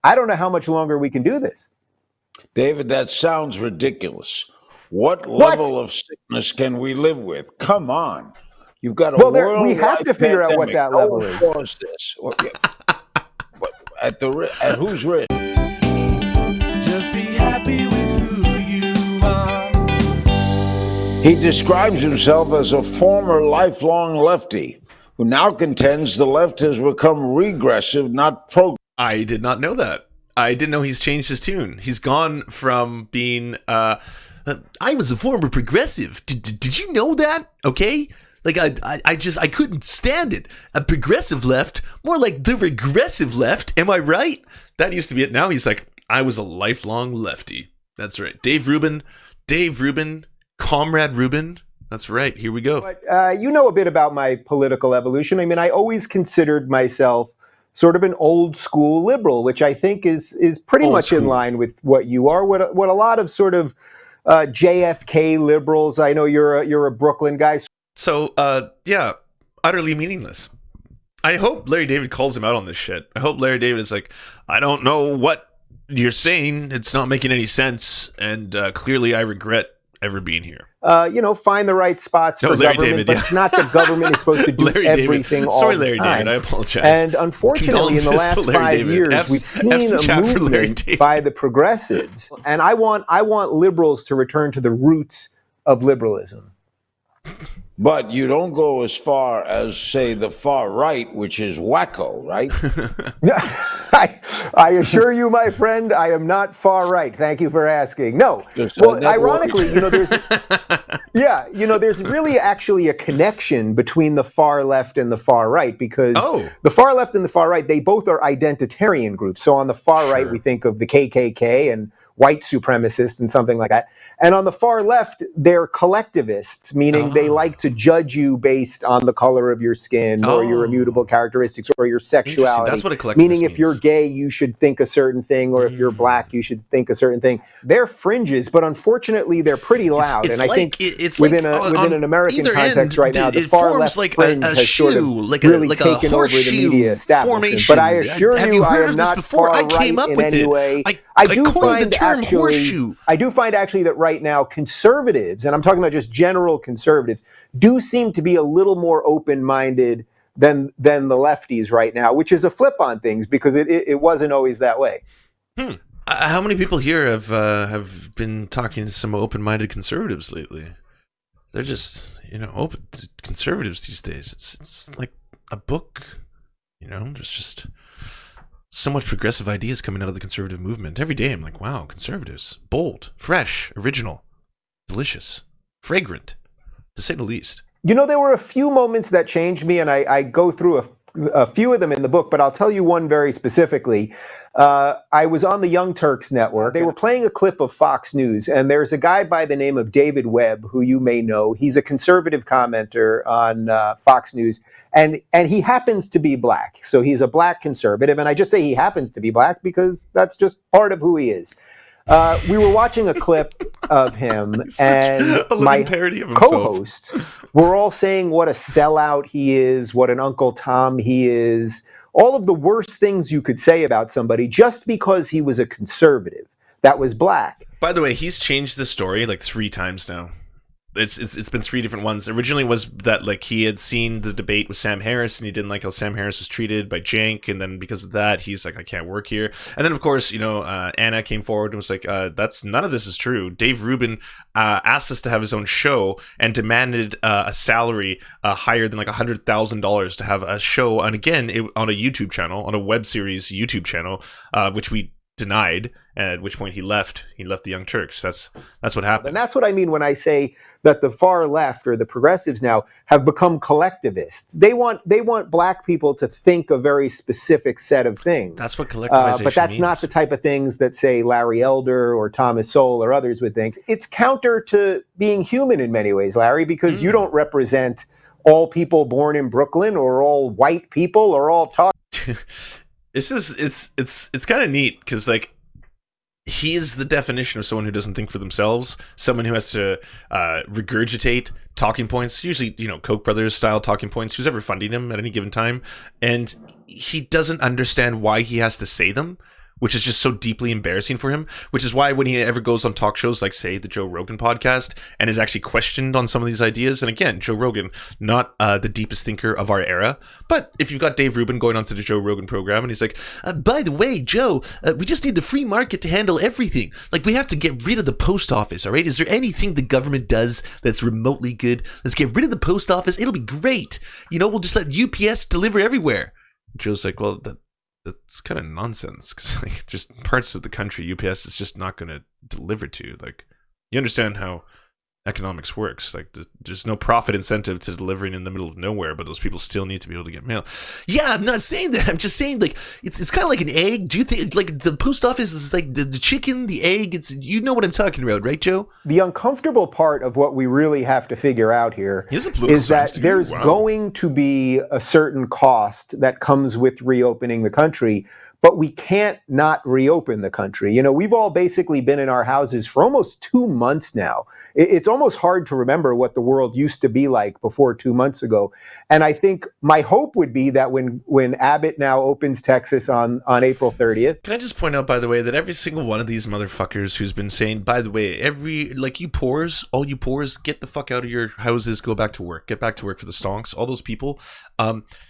I don't know how much longer we can do this. David, that sounds ridiculous. What level of sickness can we live with? Come on. You've got a worldwide we have to figure out what that level is. Caused this. At whose risk? Just be happy with who you are. He describes himself as a former lifelong lefty who now contends the left has become regressive, not progressive. I did not know that. I didn't know he's changed his tune. He's gone from being, I was a former progressive. Did you know that? Okay? Like, I couldn't stand it. A progressive left, more like the regressive left. Am I right? That used to be it. Now he's like, I was a lifelong lefty. That's right. Dave Rubin, Comrade Rubin. That's right. Here we go. But, you know a bit about my political evolution. I mean, I always considered myself sort of an old school liberal, which I think is pretty much in line with what you are. What a lot of sort of JFK liberals. I know you're a Brooklyn guy. So yeah, utterly meaningless. I hope Larry David calls him out on this shit. I hope Larry David is like, I don't know what you're saying. It's not making any sense, and clearly I regret ever being here. Find the right spots for Larry government, David, but it's not that government is supposed to do everything all Sorry, the Larry time. David, I apologize. And unfortunately, in the last 5 years, we've seen a movement by the progressives, and I want liberals to return to the roots of liberalism. But you don't go as far as, say, the far right, which is wacko, right? I assure you, my friend, I am not far right. Thank you for asking. No. Well, ironically, there's really actually a connection between the far left and the far right, because the far left and the far right, they both are identitarian groups. So on the far right, we think of the KKK and white supremacists and something like that. And on the far left, they're collectivists, meaning they like to judge you based on the color of your skin or your immutable characteristics or your sexuality. That's what a collectivist meaning means. If you're gay, you should think a certain thing, or if you're black, you should think a certain thing. They're fringes, but unfortunately, they're pretty loud. It's and like, I think it's within like an American context right now, the it far forms left like fringe a has shoe, sort of like really a taken over the media establishment. formation. But I assure Have you, heard I of am this not before? far I came right up in with any it. way. I coined the term horseshoe. I do find actually that right now conservatives, and I'm talking about just general conservatives, do seem to be a little more open-minded than the lefties right now, which is a flip on things, because it wasn't always that way. How many people here have been talking to some open-minded conservatives lately? They're just, open conservatives these days. It's like a book, there's just so much progressive ideas coming out of the conservative movement. Every day I'm like, wow, conservatives, bold, fresh, original, delicious, fragrant, to say the least. There were a few moments that changed me, and I go through a few of them in the book, but I'll tell you one very specifically. I was on the Young Turks network. They were playing a clip of Fox News, and there's a guy by the name of David Webb, who you may know. He's a conservative commenter on Fox News, and he happens to be black. So he's a black conservative, and I just say he happens to be black because that's just part of who he is. We were watching a clip of him, and my co-hosts were all saying what a sellout he is, what an Uncle Tom he is, all of the worst things you could say about somebody just because he was a conservative that was black. By the way, he's changed the story like 3 times now. It's been 3 different ones. Originally was that like he had seen the debate with Sam Harris and he didn't like how Sam Harris was treated by Cenk, and then because of that he's like, I can't work here. And then of course Anna came forward and was like, that's none of this is true. Dave Rubin asked us to have his own show and demanded a salary higher than like $100,000 to have a show, and again on a YouTube channel, on a web series YouTube channel, which we denied, at which point he left the Young Turks. That's what happened. And that's what I mean when I say that the far left or the progressives now have become collectivists. They want black people to think a very specific set of things. That's what collectivization but that's means. not the type of things that, say, Larry Elder or Thomas Sowell or others would think. It's counter to being human in many ways, Larry, because you don't represent all people born in Brooklyn or all white people or all talk. It's kind of neat because like he is the definition of someone who doesn't think for themselves, someone who has to regurgitate talking points, usually Koch brothers style talking points, who's ever funding him at any given time, and he doesn't understand why he has to say them, which is just so deeply embarrassing for him, which is why when he ever goes on talk shows like, say, the Joe Rogan podcast, and is actually questioned on some of these ideas, and again, Joe Rogan, not the deepest thinker of our era, but if you've got Dave Rubin going onto the Joe Rogan program, and he's like, by the way, Joe, we just need the free market to handle everything. Like, we have to get rid of the post office, all right? Is there anything the government does that's remotely good? Let's get rid of the post office. It'll be great. You know, we'll just let UPS deliver everywhere. Joe's like, well, that's kind of nonsense, because like there's parts of the country UPS is just not going to deliver to. Like, you understand how economics works. Like, there's no profit incentive to delivering in the middle of nowhere, but those people still need to be able to get mail. Yeah, I'm not saying that. I'm just saying, like, it's kind of like an egg. Do you think like the post office is like the chicken, the egg? It's, you know what I'm talking about, right, Joe? The uncomfortable part of what we really have to figure out here is that there's going to be a certain cost that comes with reopening the country, but we can't not reopen the country. You know, we've all basically been in our houses for almost 2 months now. It's almost hard to remember what the world used to be like before 2 months ago. And I think my hope would be that when Abbott now opens Texas on April 30th. Can I just point out, by the way, that every single one of these motherfuckers who's been saying, by the way, you poors, all you poors, get the fuck out of your houses, go back to work, get back to work for the stonks, all those people,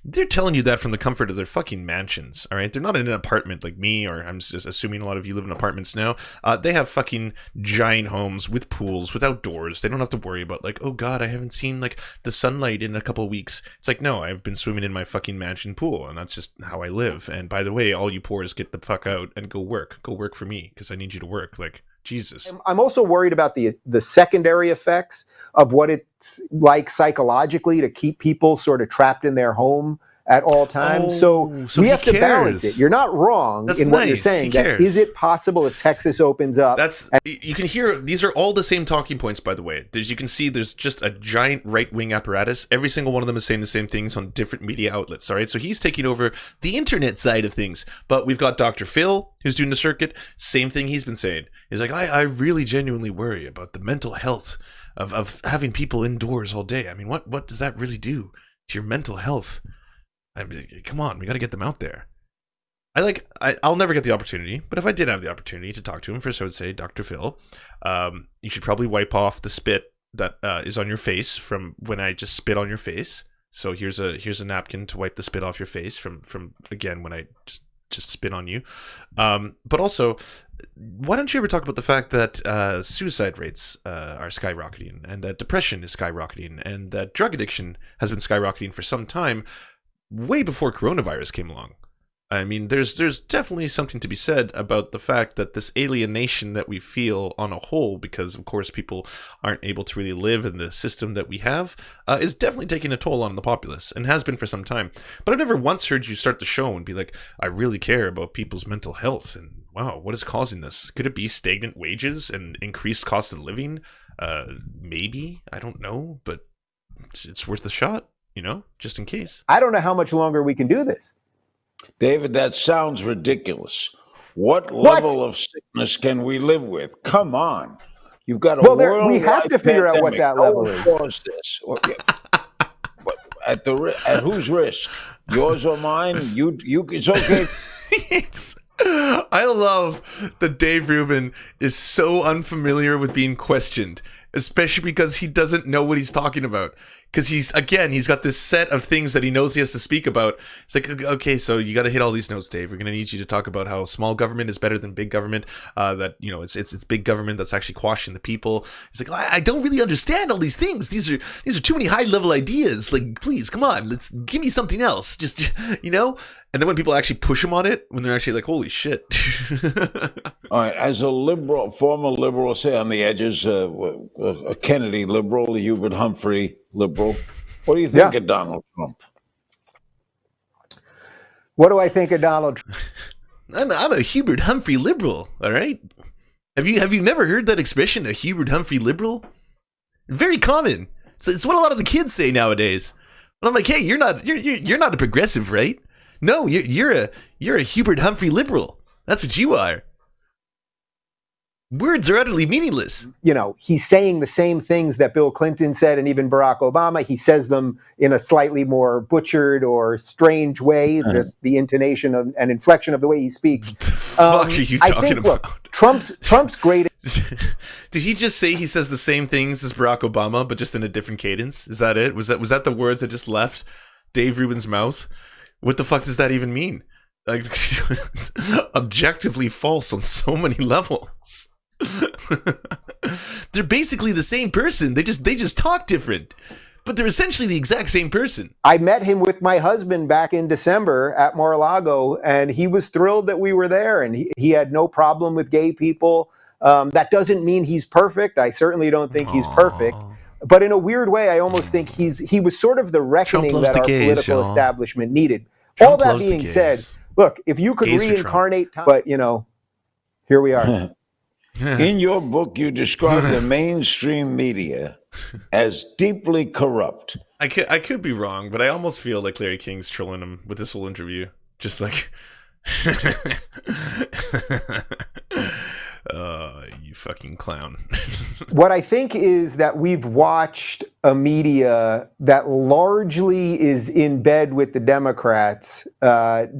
they're telling you that from the comfort of their fucking mansions, all right? They're not in an apartment like me, or I'm just assuming a lot of you live in apartments now. They have fucking giant homes with pools, with outdoors. They don't have to worry about like, oh god, I haven't seen like the sunlight in a couple of weeks. It's like, no, I've been swimming in my fucking mansion pool, and that's just how I live. And by the way, all you poors, get the fuck out and go work for me, because I need you to work. Like, Jesus. I'm also worried about the secondary effects of what it's like psychologically to keep people sort of trapped in their home at all times. So we have to balance it. You're not wrong in what you're saying. That is it possible if Texas opens up? You can hear, these are all the same talking points, by the way. You can see there's just a giant right-wing apparatus. Every single one of them is saying the same things on different media outlets, all right? So he's taking over the internet side of things. But we've got Dr. Phil, who's doing the circuit. Same thing he's been saying. He's like, I really genuinely worry about the mental health of having people indoors all day. I mean, what does that really do to your mental health? I mean, come on, we got to get them out there. I'll never get the opportunity, but if I did have the opportunity to talk to him, first I would say, Dr. Phil, you should probably wipe off the spit that is on your face from when I just spit on your face. So here's a napkin to wipe the spit off your face from again when I just spit on you. But also, why don't you ever talk about the fact that suicide rates are skyrocketing, and that depression is skyrocketing, and that drug addiction has been skyrocketing for some time, way before coronavirus came along. I mean, there's definitely something to be said about the fact that this alienation that we feel on a whole, because of course people aren't able to really live in the system that we have, is definitely taking a toll on the populace, and has been for some time. But I've never once heard you start the show and be like, I really care about people's mental health, and wow, what is causing this? Could it be stagnant wages and increased cost of living? Maybe, I don't know, but it's worth the shot. You know, just in case. I don't know how much longer we can do this. David, that sounds ridiculous. What level of sickness can we live with? Come on. You've got a worldwide we have to figure out what that level is. This? At whose risk? Yours or mine? It's okay. I love that Dave Rubin is so unfamiliar with being questioned, especially because he doesn't know what he's talking about. Because he's got this set of things that he knows he has to speak about. It's like, okay, so you got to hit all these notes, Dave. We're going to need you to talk about how small government is better than big government. That, you know, it's big government that's actually quashing the people. He's like, I don't really understand all these things. These are too many high level ideas. Like, please, come on, let's give me something else. Just, you know. And then when people actually push him on it, when they're actually like, holy shit. All right, as a liberal, former liberal, say on the edges, a Kennedy liberal, a Hubert Humphrey liberal, what do you think of Donald Trump? What do I think of Donald Trump? I'm a Hubert Humphrey liberal, all right? Have you never heard that expression, a Hubert Humphrey liberal? Very common. It's what a lot of the kids say nowadays. But I'm like, hey, you're not a progressive, right? No, you're a Hubert Humphrey liberal. That's what you are. Words are utterly meaningless. You know, he's saying the same things that Bill Clinton said and even Barack Obama. He says them in a slightly more butchered or strange way, just the intonation and inflection of the way he speaks. What the fuck are you talking about? Look, Trump's great. Did he just say he says the same things as Barack Obama, but just in a different cadence? Is that it? Was that the words that just left Dave Rubin's mouth? What the fuck does that even mean? Like, it's objectively false on so many levels. They're basically the same person. They just talk different, but they're essentially the exact same person. I met him with my husband back in December at Mar-a-Lago, and he was thrilled that we were there, and he had no problem with gay people. That doesn't mean he's perfect. I certainly don't think he's perfect. But in a weird way, I almost think he was sort of the reckoning that our political establishment needed. All that being said, look, if you could reincarnate time, but, you know, here we are. In your book, you describe the mainstream media as deeply corrupt. I could be wrong, but I almost feel like Larry King's trolling him with this whole interview. Just like, you fucking clown. What I think is that we've watched a media that largely is in bed with the Democrats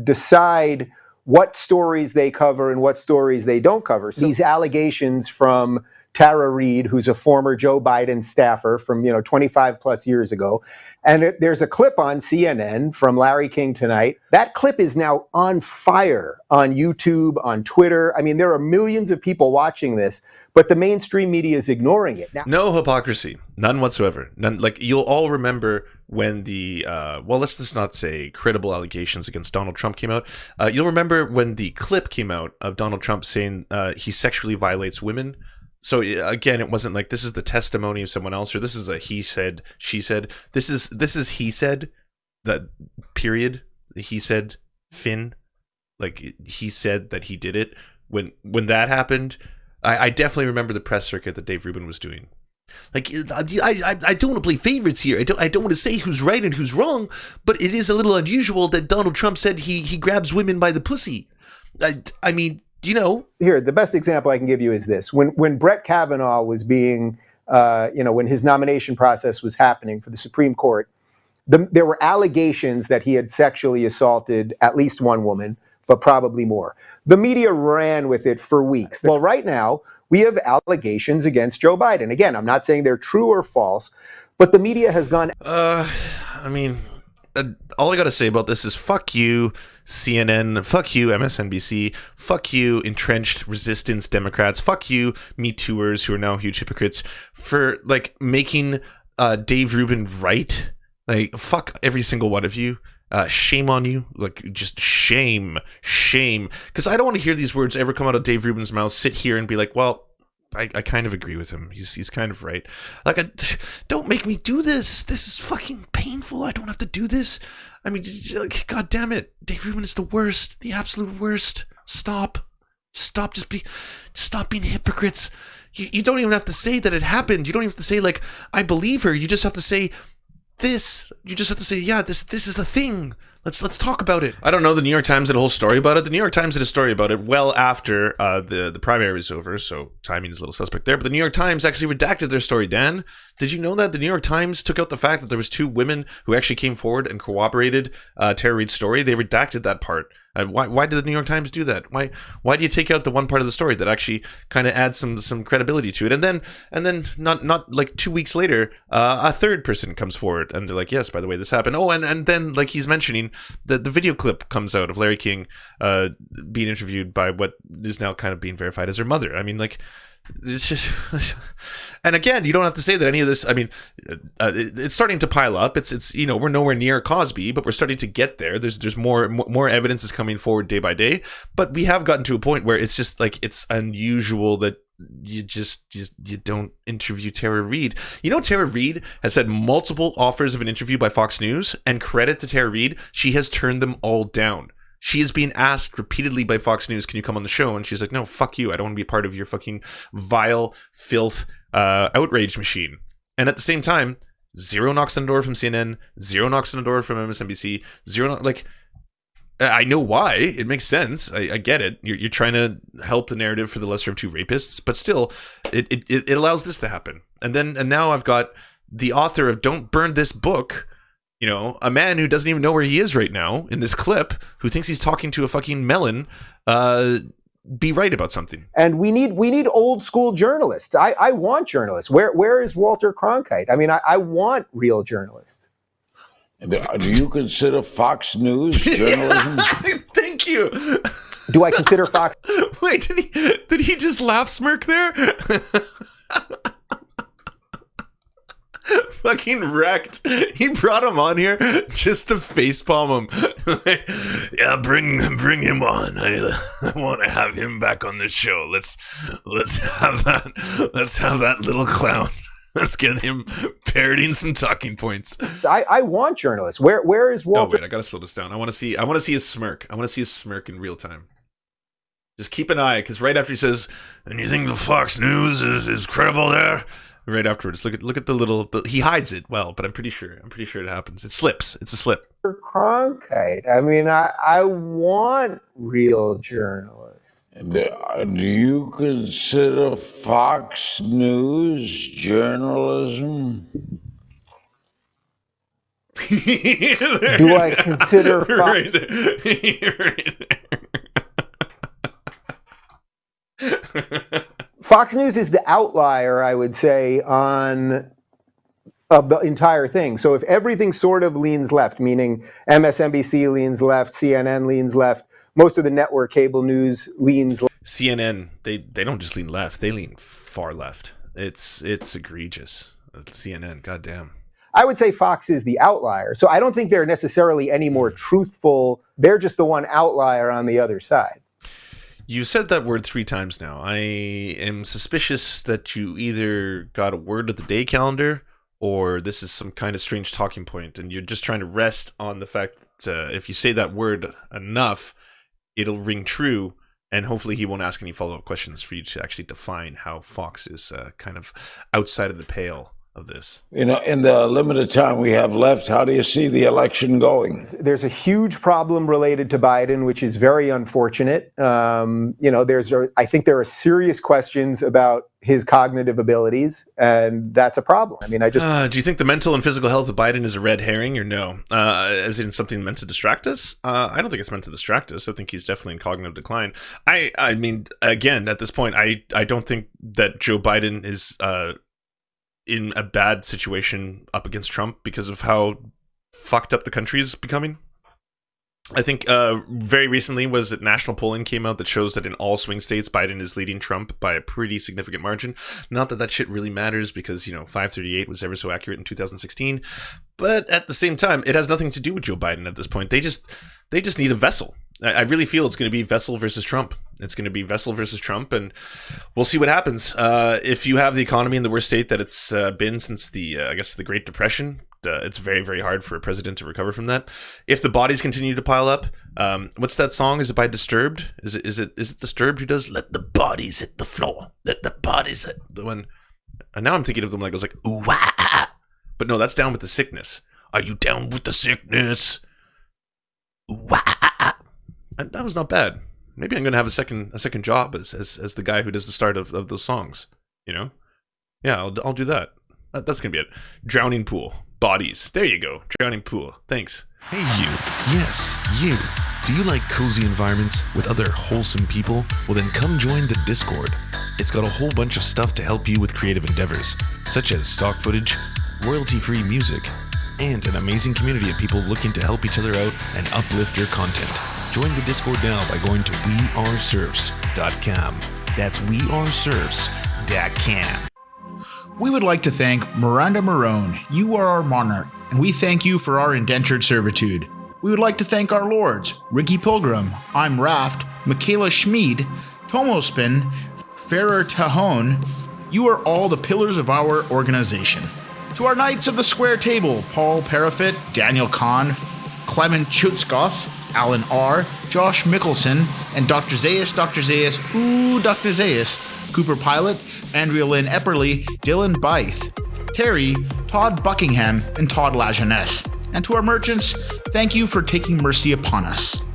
decide what stories they cover and what stories they don't cover. So these allegations from Tara Reade, who's a former Joe Biden staffer from 25 plus years ago. And there's a clip on CNN from Larry King tonight. That clip is now on fire on YouTube, on Twitter. I mean, there are millions of people watching this, but the mainstream media is ignoring it. Now, no hypocrisy, none whatsoever. None. Like, you'll all remember when the let's just not say credible allegations against Donald Trump came out. You'll remember when the clip came out of Donald Trump saying he sexually violates women. So again, it wasn't like this is the testimony of someone else, or this is a he said, she said. This is he said, that period. He said, Finn, like he said that he did it. When that happened, I definitely remember the press circuit that Dave Rubin was doing. Like, I don't want to play favorites here. I don't want to say who's right and who's wrong, but it is a little unusual that Donald Trump said he grabs women by the pussy. I mean, you know. Here, the best example I can give you is this. When Brett Kavanaugh was being, when his nomination process was happening for the Supreme Court, there were allegations that he had sexually assaulted at least one woman, but probably more. The media ran with it for weeks. Well, right now, we have allegations against Joe Biden. Again, I'm not saying they're true or false, but the media has gone... all I got to say about this is fuck you, CNN, fuck you, MSNBC, fuck you, entrenched resistance Democrats, fuck you, Me Tooers, who are now huge hypocrites, for, like, making Dave Rubin right. Like, fuck every single one of you. Shame on you. Like, just shame. Because I don't want to hear these words ever come out of Dave Rubin's mouth, sit here and be like, well, I kind of agree with him. He's kind of right. Like, don't make me do this. This is fucking painful. I don't have to do this. I mean, God damn it. Dave Rubin is the worst. The absolute worst. Stop. Stop being hypocrites. You don't even have to say that it happened. You don't even have to say, like, I believe her. You just have to say this. You just have to say, yeah, this is a thing. Let's talk about it. I don't know. The New York Times did a whole story about it. The New York Times did a story about it well after the primary was over, so timing is a little suspect there. But the New York Times actually redacted their story, Dan. Did you know that the New York Times took out the fact that there was 2 women who actually came forward and corroborated Tara Reade's story? They redacted that part. Why did the New York Times do that? Why do you take out the one part of the story that actually kind of adds some credibility to it? And then not like 2 weeks later, a third person comes forward and they're like, yes, by the way, this happened. Oh, and then, like he's mentioning, the video clip comes out of Larry King being interviewed by what is now kind of being verified as her mother. I mean, like, it's just, and again, you don't have to say that any of this. I mean, it's starting to pile up. It's we're nowhere near Cosby, but we're starting to get there. There's more evidence is coming forward day by day. But we have gotten to a point where it's just like it's unusual that you don't interview Tara Reade. You know, Tara Reade has had multiple offers of an interview by Fox News, and credit to Tara Reade, she has turned them all down. She is being asked repeatedly by Fox News, can you come on the show? And she's like, no, fuck you. I don't want to be part of your fucking vile filth outrage machine. And at the same time, 0 knocks on the door from CNN, 0 knocks on the door from MSNBC, 0, like, I know why. It makes sense. I get it. You're trying to help the narrative for the lesser of two rapists, but still, it allows this to happen. And now I've got the author of Don't Burn This Book, a man who doesn't even know where he is right now in this clip, who thinks he's talking to a fucking melon, be right about something. And we need old school journalists. I want journalists. Where is Walter Cronkite? I mean, I want real journalists. Do you consider Fox News journalism? Thank you. Do I consider Fox? Wait, did he just laugh smirk there? Fucking wrecked. He brought him on here just to facepalm him. Yeah, bring him on. I want to have him back on the show. Let's have that little clown. Let's get him parodying some talking points. I want journalists. Where is Walter? Oh wait, I gotta slow this down. I want to see his smirk. I want to see his smirk in real time. Just keep an eye, because right after he says, "And you think the Fox News is credible there?" Right afterwards, look at the little. He hides it well, but I'm pretty sure it happens. It slips. It's a slip. Cronkite. I mean, I want real journalists. Do you consider Fox News journalism? Do I consider Fox? Right there. Right there. Fox News is the outlier, I would say, of the entire thing. So if everything sort of leans left, meaning MSNBC leans left, CNN leans left, most of the network cable news leans left. CNN, they don't just lean left, they lean far left. It's egregious. CNN, goddamn. I would say Fox is the outlier. So I don't think they're necessarily any more truthful. They're just the one outlier on the other side. You said that word 3 times now. I am suspicious that you either got a word of the day calendar, or this is some kind of strange talking point, and you're just trying to rest on the fact that if you say that word enough, it'll ring true, and hopefully he won't ask any follow-up questions for you to actually define how Fox is kind of outside of the pale of this. In the limited time we have left, how do you see the election going? There's a huge problem related to Biden, which is very unfortunate. I think there are serious questions about his cognitive abilities, and that's a problem. I mean, do you think the mental and physical health of Biden is a red herring, or no? As in something meant to distract us? I don't think it's meant to distract us. I think he's definitely in cognitive decline. I mean, again, at this point, I don't think that Joe Biden is in a bad situation up against Trump because of how fucked up the country is becoming. I think very recently was that national polling came out that shows that in all swing states, Biden is leading Trump by a pretty significant margin. Not that shit really matters because, 538 was ever so accurate in 2016. But at the same time, it has nothing to do with Joe Biden at this point. They just need a vessel. I really feel it's going to be Vessel versus Trump. It's going to be Vessel versus Trump, and we'll see what happens. If you have the economy in the worst state that it's been since the Great Depression, it's very, very hard for a president to recover from that. If the bodies continue to pile up, what's that song? Is it by Disturbed? Is it Disturbed who does "Let the Bodies Hit the Floor"? Let the bodies hit the one. And now I'm thinking of them like it was like ooh ah, but no, that's Down with the Sickness. Are you down with the sickness? Ooh ah. And that was not bad. Maybe I'm gonna have a second job as the guy who does the start of those songs. Yeah, I'll do that. That's gonna be it. Drowning Pool. Bodies. There you go. Drowning Pool. Thanks. Hey you. Yes, you. Do you like cozy environments with other wholesome people? Well then come join the Discord. It's got a whole bunch of stuff to help you with creative endeavors, such as stock footage, royalty-free music, and an amazing community of people looking to help each other out and uplift your content. Join the Discord now by going to weareserfs.com. That's weareserfs.com. We would like to thank Miranda Marone. You are our monarch, and we thank you for our indentured servitude. We would like to thank our lords, Ricky Pilgrim, I'm Raft, Michaela Schmid, Tomospin, Ferrer Tajon. You are all the pillars of our organization. To our Knights of the Square Table, Paul Parafit, Daniel Kahn, Clement Chutskoff, Alan R., Josh Mickelson, and Dr. Zayas, Cooper Pilot, Andrea Lynn Epperly, Dylan Bythe, Terry, Todd Buckingham, and Todd Lajeunesse. And to our merchants, thank you for taking mercy upon us.